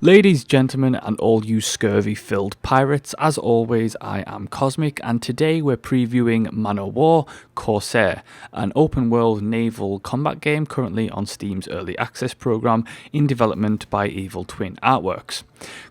Ladies, gentlemen, and all you scurvy-filled pirates, as always, I am Cosmic, and today we're previewing Corsair, an open-world naval combat game currently on Steam's Early Access program in development by Evil Twin Artworks.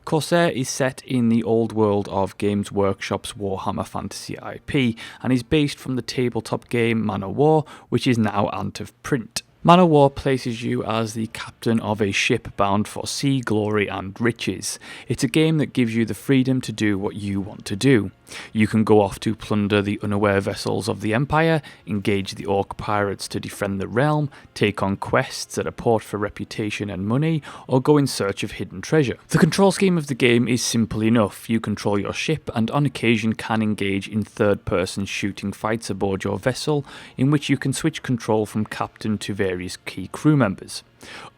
Corsair is set in the old world of Games Workshop's Warhammer Fantasy IP, and is based from the tabletop game Man O' War, which is now out of print. Man O' War places you as the captain of a ship bound for sea, glory and riches. It's a game that gives you the freedom to do what you want to do. You can go off to plunder the unaware vessels of the Empire, engage the orc pirates to defend the realm, take on quests at a port for reputation and money, or go in search of hidden treasure. The control scheme of the game is simple enough. You control your ship and on occasion can engage in third-person shooting fights aboard your vessel, in which you can switch control from captain to various key crew members.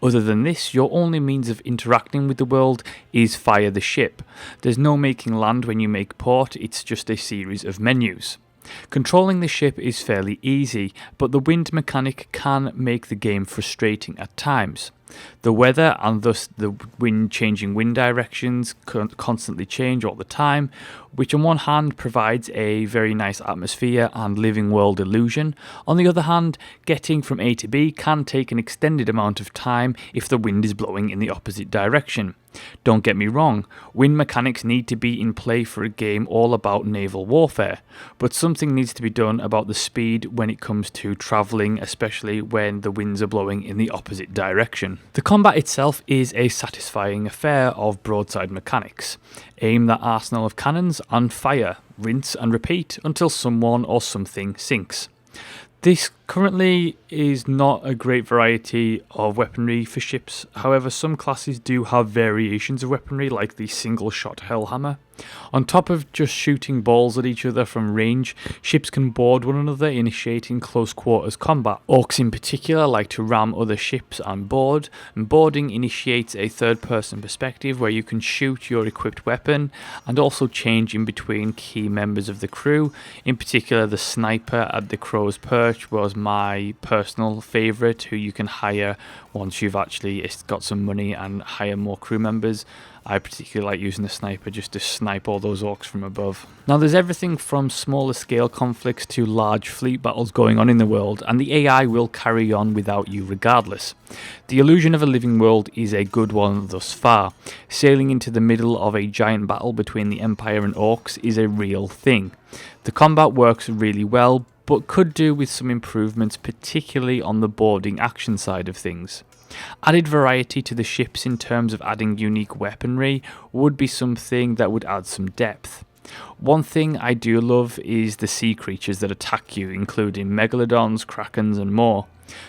Other than this, your only means of interacting with the world is fire the ship. There's no making land when you make port, it's just a series of menus. Controlling the ship is fairly easy, but the wind mechanic can make the game frustrating at times. The weather and thus the changing wind directions constantly change all the time, which on one hand provides a very nice atmosphere and living world illusion. On the other hand, getting from A to B can take an extended amount of time if the wind is blowing in the opposite direction. Don't get me wrong, wind mechanics need to be in play for a game all about naval warfare, but something needs to be done about the speed when it comes to travelling, especially when the winds are blowing in the opposite direction. The combat itself is a satisfying affair of broadside mechanics. Aim that arsenal of cannons and fire, rinse and repeat until someone or something sinks. This currently is not a great variety of weaponry for ships, however some classes do have variations of weaponry like the single shot hellhammer. On top of just shooting balls at each other from range, ships can board one another, initiating close quarters combat. Orcs in particular like to ram other ships and board, and boarding initiates a third person perspective where you can shoot your equipped weapon and also change in between key members of the crew. In particular, the sniper at the Crow's Perch was my personal favourite, who you can hire once you've actually got some money and hire more crew members. I particularly like using the sniper just to snipe all those orcs from above. Now there's everything from smaller scale conflicts to large fleet battles going on in the world, and the AI will carry on without you regardless. The illusion of a living world is a good one thus far. Sailing into the middle of a giant battle between the Empire and orcs is a real thing. The combat works really well, but could do with some improvements, particularly on the boarding action side of things. Added variety to the ships in terms of adding unique weaponry would be something that would add some depth. One thing I do love is the sea creatures that attack you, including megalodons, krakens and more.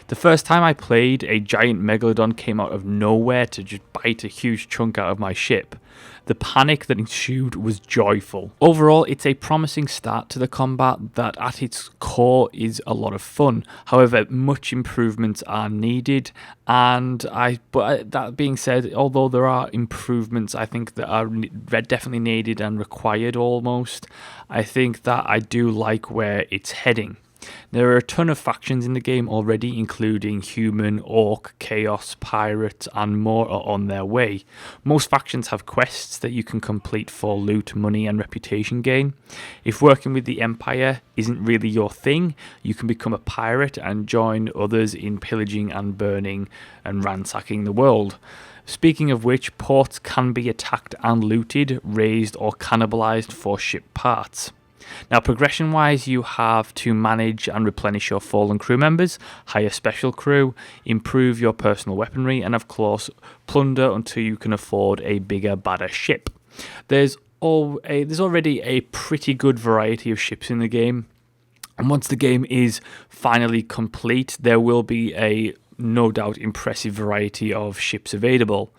The first time I played, a giant megalodon came out of nowhere to just bite a huge chunk out of my ship. The panic that ensued was joyful. Overall, it's a promising start to the combat that at its core is a lot of fun. However, much improvements are needed, but that being said, although there are improvements I think that are definitely needed and required almost, I think that I do like where it's heading. There are a ton of factions in the game already, including human, orc, chaos, pirate and more are on their way. Most factions have quests that you can complete for loot, money and reputation gain. If working with the Empire isn't really your thing, you can become a pirate and join others in pillaging and burning and ransacking the world. Speaking of which, ports can be attacked and looted, razed or cannibalized for ship parts. Now, progression-wise, you have to manage and replenish your fallen crew members, hire special crew, improve your personal weaponry, and of course, plunder until you can afford a bigger, badder ship. There's already a pretty good variety of ships in the game, and once the game is finally complete, there will be a no doubt impressive variety of ships available.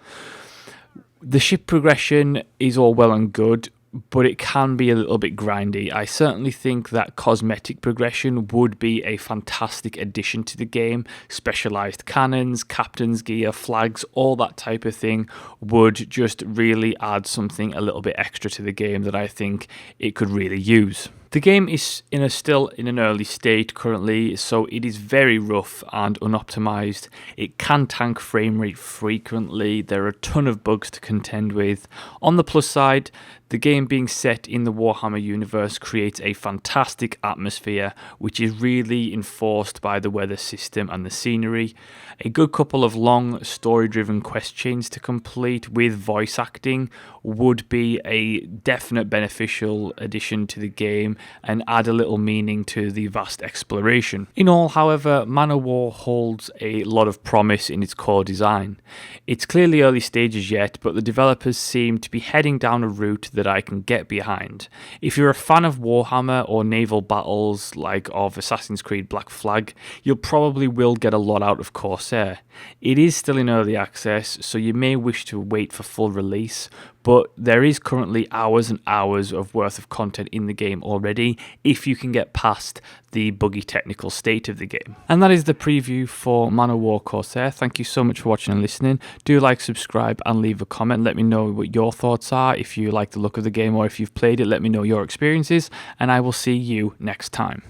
The ship progression is all well and good, but it can be a little bit grindy. I certainly think that cosmetic progression would be a fantastic addition to the game. Specialised cannons, captain's gear, flags, all that type of thing would just really add something a little bit extra to the game that I think it could really use. The game is still in an early state currently, so it is very rough and unoptimized. It can tank frame rate frequently. There are a ton of bugs to contend with. On the plus side, the game being set in the Warhammer universe creates a fantastic atmosphere, which is really enforced by the weather system and the scenery. A good couple of long story-driven quest chains to complete with voice acting would be a definite beneficial addition to the game and add a little meaning to the vast exploration. In all, however, Manowar holds a lot of promise in its core design. It's clearly early stages yet, but the developers seem to be heading down a route that I can get behind. If you're a fan of Warhammer or naval battles like of Assassin's Creed Black Flag, you'll probably will get a lot out of Corsair. It is still in early access, so you may wish to wait for full release, but there is currently hours and hours of worth of content in the game already if you can get past the buggy technical state of the game. And that is the preview for Manowar Corsair. Thank you so much for watching and listening. Do like, subscribe and leave a comment. Let me know what your thoughts are. If you like the look of the game or if you've played it, let me know your experiences, and I will see you next time.